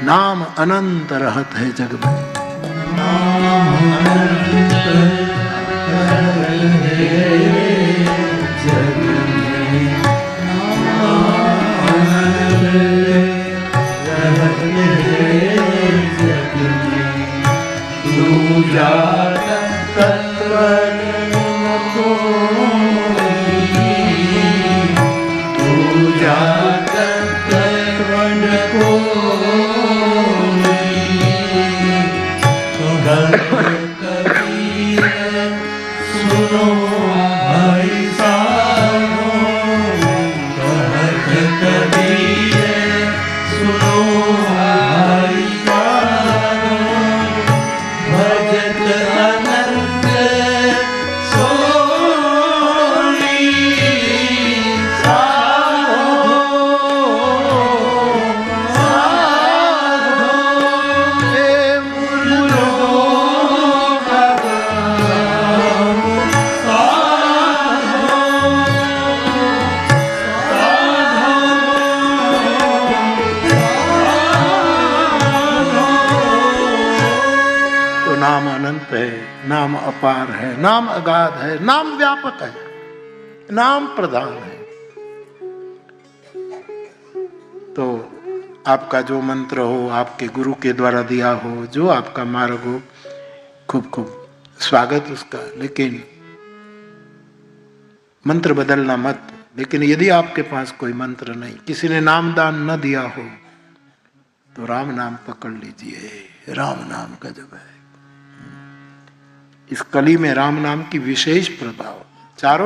नाम अनंत रहत है जग में। नाम अनंत रहत है जग में। नाम अनंत रहत है जग में। दूजा तत्व न कोई, दूजा तत्व न कोई। कहत कबीर सुनो भाई साधो, कहत कबीर सुनो भाई साधो। भजत अनंत सोई साधो, साधो। हे मुर्दों का गाम साधो, तो नाम अनंत है, नाम अपार है, नाम अगाध है, नाम व्यापक है, नाम प्रधान है। तो आपका जो मंत्र हो, आपके गुरु के द्वारा दिया हो, जो आपका मार्ग हो, खूब खूब स्वागत उसका। लेकिन मंत्र बदलना मत। लेकिन यदि आपके पास कोई मंत्र नहीं, किसी ने नामदान न दिया हो, तो राम नाम पकड़ लीजिए। राम नाम का जप है। इस कली में राम नाम की विशेष प्रभाव। चारों